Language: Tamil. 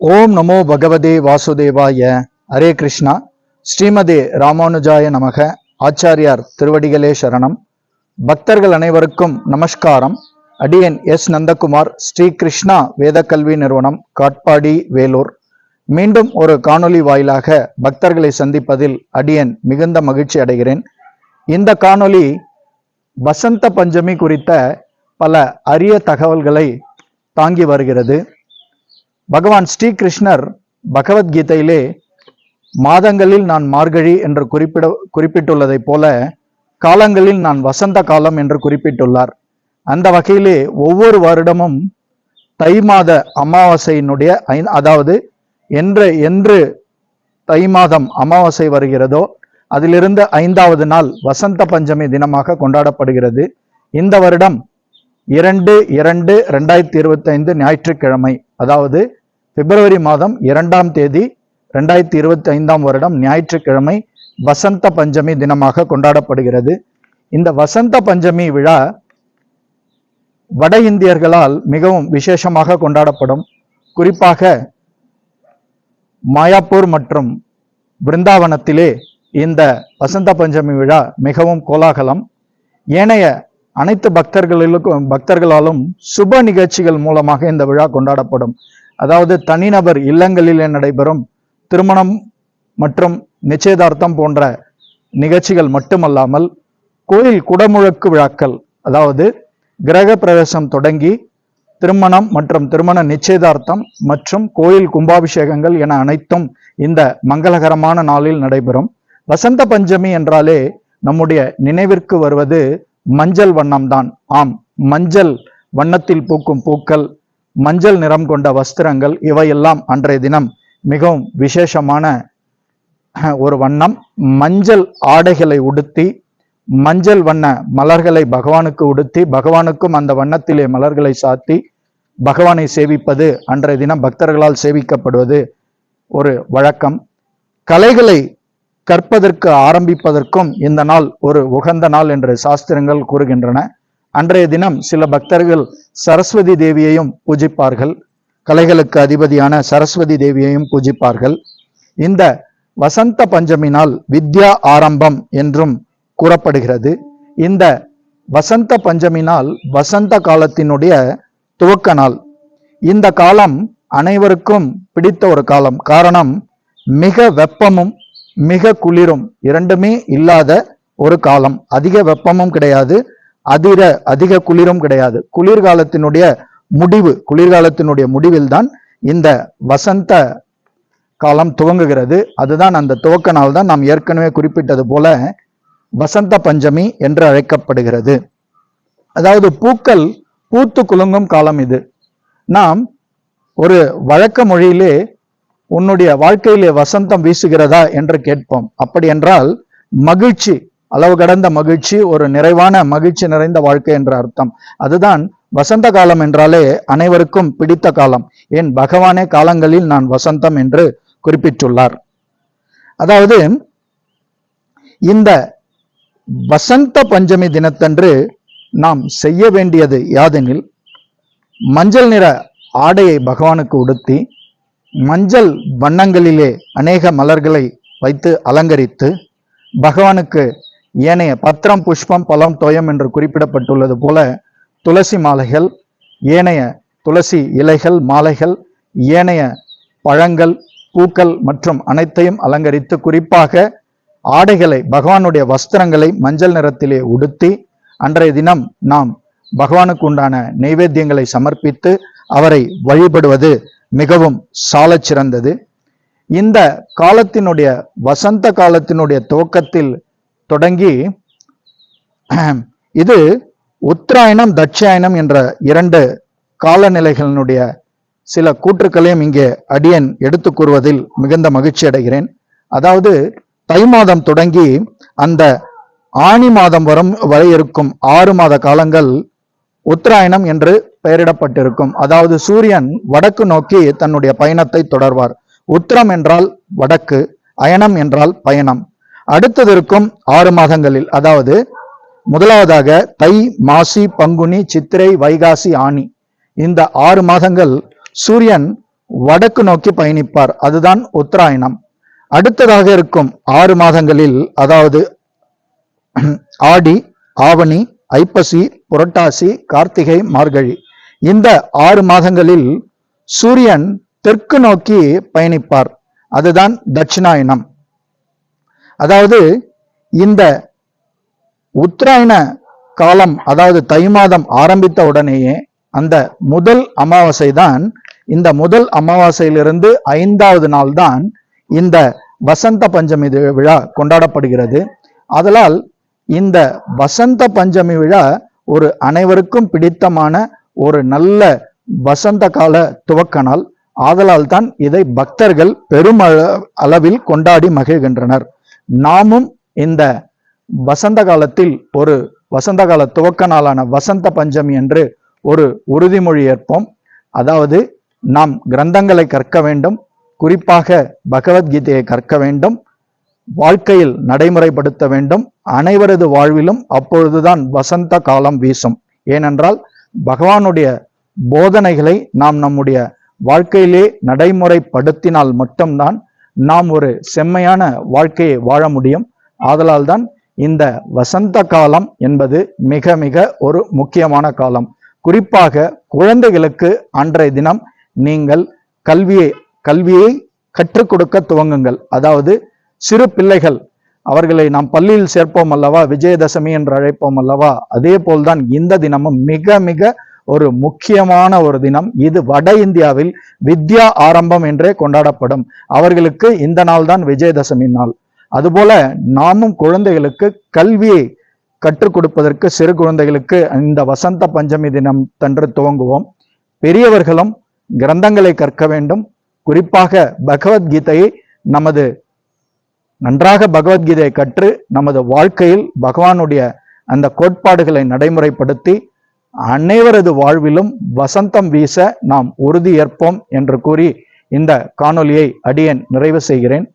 ஓம் நமோ பகவதே வாசுதேவாய. ஹரே கிருஷ்ணா. ஸ்ரீமதே ராமானுஜாய நமக. ஆச்சாரியார் திருவடிகளே சரணம். பக்தர்கள் அனைவருக்கும் நமஸ்காரம். அடியன் எஸ் நந்தகுமார், ஸ்ரீ கிருஷ்ணா வேத கல்வி நிறுவனம், காட்பாடி, வேலூர். மீண்டும் ஒரு காணொளி வாயிலாக பக்தர்களை சந்திப்பதில் அடியன் மிகுந்த மகிழ்ச்சி அடைகிறேன். இந்த காணொளி வசந்த பஞ்சமி குறித்த பல அரிய தகவல்களை தாங்கி வருகிறது. பகவான் ஸ்ரீ கிருஷ்ணர் பகவத்கீதையிலே மாதங்களில் நான் மார்கழி என்று குறிப்பிட்டுள்ளதை போல காலங்களில் நான் வசந்த காலம் என்று குறிப்பிட்டுள்ளார். அந்த வகையிலே ஒவ்வொரு வருடமும் தை மாத அமாவாசையினுடைய அதாவது என்று தை மாதம் அமாவாசை வருகிறதோ அதிலிருந்து 5வது நாள் வசந்த பஞ்சமி தினமாக கொண்டாடப்படுகிறது. இந்த வருடம் 2/2/2025 ஞாயிற்றுக்கிழமை, அதாவது பிப்ரவரி மாதம் 2ஆம் தேதி 2025ஆம் வருடம் ஞாயிற்றுக்கிழமை வசந்த பஞ்சமி தினமாக கொண்டாடப்படுகிறது. இந்த வசந்த பஞ்சமி விழா வட இந்தியர்களால் மிகவும் விசேஷமாக கொண்டாடப்படும். குறிப்பாக மாயாப்பூர் மற்றும் பிருந்தாவனத்திலே இந்த வசந்த பஞ்சமி விழா மிகவும் கோலாகலம். ஏனைய அனைத்து பக்தர்களாலும் சுப நிகழ்ச்சிகள் மூலமாக இந்த விழா கொண்டாடப்படும். அதாவது தனிநபர் இல்லங்களிலே நடைபெறும் திருமணம் மற்றும் நிச்சயதார்த்தம் போன்ற நிகழ்ச்சிகள் மட்டுமல்லாமல் கோயில் குடமுழக்கு விழாக்கள், அதாவது கிரக பிரவேசம் தொடங்கி திருமணம் மற்றும் திருமண நிச்சயதார்த்தம் மற்றும் கோயில் கும்பாபிஷேகங்கள் என அனைத்தும் இந்த மங்களகரமான நாளில் நடைபெறும். வசந்த பஞ்சமி என்றாலே நம்முடைய நினைவிற்கு வருவது மஞ்சள் வண்ணம்தான். ஆம், மஞ்சள் வண்ணத்தில் பூக்கும் பூக்கள், மஞ்சள் நிறம் கொண்ட வஸ்திரங்கள், இவையெல்லாம் அன்றைய தினம் மிகவும் விசேஷமான ஒரு வண்ணம். மஞ்சள் ஆடைகளை உடுத்தி மஞ்சள் வண்ண மலர்களை பகவானுக்கு உடுத்தி பகவானுக்கும் அந்த வண்ணத்திலே மலர்களை சாத்தி பகவானை சேவிப்பது அன்றைய தினம் பக்தர்களால் சேவிக்கப்படுவது ஒரு வழக்கம். கலைகளை கற்பதற்கு ஆரம்பிப்பதற்கும் இந்த நாள் ஒரு உகந்த நாள் என்று சாஸ்திரங்கள் கூறுகின்றன. அன்றைய தினம் சில பக்தர்கள் சரஸ்வதி தேவியையும் பூஜிப்பார்கள். கலைகளுக்கு அதிபதியான சரஸ்வதி தேவியையும் பூஜிப்பார்கள். இந்த வசந்த பஞ்சமி நாள் வித்யா ஆரம்பம் என்றும் கூறப்படுகிறது. இந்த வசந்த பஞ்சமி நாள் வசந்த காலத்தினுடைய துவக்க நாள். இந்த காலம் அனைவருக்கும் பிடித்த ஒரு காலம். காரணம், மிக வெப்பமும் மிக குளிரும் இரண்டுமே இல்லாத ஒரு காலம். அதிக வெப்பமும் கிடையாது, அதிக குளிரும் கிடையாது. குளிர்காலத்தினுடைய முடிவில் தான் இந்த வசந்த காலம் துவங்குகிறது. அதுதான் அந்த துவக்க நாள் தான் நாம் ஏற்கனவே குறிப்பிட்டது போல வசந்த பஞ்சமி என்று அழைக்கப்படுகிறது. அதாவது பூக்கள் பூத்து குலுங்கும் காலம் இது. நாம் ஒரு வழக்க மொழியிலே உன்னுடைய வாழ்க்கையிலே வசந்தம் வீசுகிறதா என்று கேட்போம். அப்படி என்றால் மகிழ்ச்சி, அளவு கடந்த மகிழ்ச்சி, ஒரு நிறைவான மகிழ்ச்சி நிறைந்த வாழ்க்கை என்ற அர்த்தம். அதுதான் வசந்த காலம் என்றாலே அனைவருக்கும் பிடித்த காலம். ஏன், பகவானே காலங்களில் நான் வசந்தம் என்று குறிப்பிட்டுள்ளார். அதாவது இந்த வசந்த பஞ்சமி தினத்தன்று நாம் செய்ய வேண்டியது யாதெனில், மஞ்சள் நிற ஆடையை பகவானுக்கு உடுத்தி மஞ்சள் வண்ணங்களிலே அநேக மலர்களை வைத்து அலங்கரித்து பகவானுக்கு ஏனைய பத்திரம், புஷ்பம், பழம், தோயம் என்று குறிப்பிடப்பட்டுள்ளது போல துளசி மாலைகள், ஏனைய துளசி இலைகள், மாலைகள், ஏனைய பழங்கள், பூக்கள் மற்றும் அனைத்தையும் அலங்கரித்து குறிப்பாக ஆடைகளை, பகவானுடைய வஸ்திரங்களை மஞ்சள் நிறத்திலே உடுத்தி அன்றைய தினம் நாம் பகவானுக்கு உண்டான நைவேத்தியங்களை சமர்ப்பித்து அவரை வழிபடுவது மிகவும் சாலச் சிறந்தது. இந்த காலத்தினுடைய வசந்த காலத்தினுடைய துவக்கத்தில் தொடங்கி இது உத்தராயணம், தட்சாயணம் என்ற 2 காலநிலைகளினுடைய சில கூற்றுக்களையும் இங்கே அடியன் எடுத்து கூறுவதில் மிகுந்த மகிழ்ச்சி அடைகிறேன். அதாவது தை மாதம் தொடங்கி அந்த ஆனி மாதம் வரை இருக்கும் 6 மாத காலங்கள் உத்தராயணம் என்று பெயரிடப்பட்டிருக்கும். அதாவது சூரியன் வடக்கு நோக்கி தன்னுடைய பயணத்தை தொடர்வார். உத்தரம் என்றால் வடக்கு, அயனம் என்றால் பயணம். அடுத்தது இருக்கும் 6 மாதங்களில், அதாவது முதலாவதாக தை, மாசி, பங்குனி, சித்திரை, வைகாசி, ஆனி, இந்த 6 மாதங்கள் சூரியன் வடக்கு நோக்கி பயணிப்பார். அதுதான் உத்தராயணம். அடுத்ததாக இருக்கும் 6 மாதங்களில், அதாவது ஆடி, ஆவணி, ஐப்பசி, புரட்டாசி, கார்த்திகை, மார்கழி, இந்த 6 மாதங்களில் சூரியன் தெற்கு நோக்கி பயணிப்பார். அதுதான் தட்சிணாயனம். அதாவது இந்த உத்தராயண காலம், அதாவது தை மாதம் ஆரம்பித்த உடனேயே அந்த முதல் அமாவாசை தான், இந்த முதல் அமாவாசையிலிருந்து 5வது நாள் தான் இந்த வசந்த பஞ்சமி விழா கொண்டாடப்படுகிறது. ஆதலால் இந்த வசந்த பஞ்சமி விழா ஒரு அனைவருக்கும் பிடித்தமான ஒரு நல்ல வசந்த கால துவக்க நாள். ஆதலால் தான் இதை பக்தர்கள் பெரும் அளவில் கொண்டாடி மகிழ்கின்றனர். நாமும் இந்த வசந்த காலத்தில் ஒரு வசந்த கால துவக்க நாளான வசந்த பஞ்சமி என்று ஒரு உறுதிமொழி ஏற்போம். அதாவது நாம் கிரந்தங்களை கற்க வேண்டும், குறிப்பாக பகவத்கீதையை கற்க வேண்டும், வாழ்க்கையில் நடைமுறைப்படுத்த வேண்டும். அனைவரது வாழ்விலும் அப்பொழுதுதான் வசந்த காலம் வீசும். ஏனென்றால் பகவானுடைய போதனைகளை நாம் நம்முடைய வாழ்க்கையிலே நடைமுறைப்படுத்தினால் மட்டும்தான் நாம் ஒரு செம்மையான வாழ்க்கையை வாழ முடியும். ஆதலால் தான் இந்த வசந்த காலம் என்பது மிக மிக ஒரு முக்கியமான காலம். குறிப்பாக குழந்தைகளுக்கு அன்றைய தினம் நீங்கள் கல்வியை கற்றுக் கொடுக்க துவங்குங்கள். அதாவது சிறு பிள்ளைகள், அவர்களை நாம் பள்ளியில் சேர்ப்போம் அல்லவா, விஜயதசமி என்று அழைப்போம் அல்லவா, அதே போல்தான் இந்த தினமும் மிக மிக ஒரு முக்கியமான ஒரு தினம். இது வட இந்தியாவில் வித்யா ஆரம்பம் என்றே கொண்டாடப்படும். அவர்களுக்கு இந்த நாள் தான் விஜயதசமி நாள். அதுபோல நாமும் குழந்தைகளுக்கு கல்வியை கற்றுக் கொடுப்பதற்கு சிறு குழந்தைகளுக்கு இந்த வசந்த பஞ்சமி தினம் தன்று துவங்குவோம். பெரியவர்களும் கிரந்தங்களை கற்க வேண்டும். குறிப்பாக பகவத்கீதையை நன்றாக பகவத்கீதையை கற்று நமது வாழ்க்கையில் பகவானுடைய அந்த கோட்பாடுகளை நடைமுறைப்படுத்தி அனைவரது வாழ்விலும் வசந்தம் வீச நாம் உறுதி ஏற்போம் என்று கூறி இந்த காணொலியை அடியேன் நிறைவு செய்கிறேன்.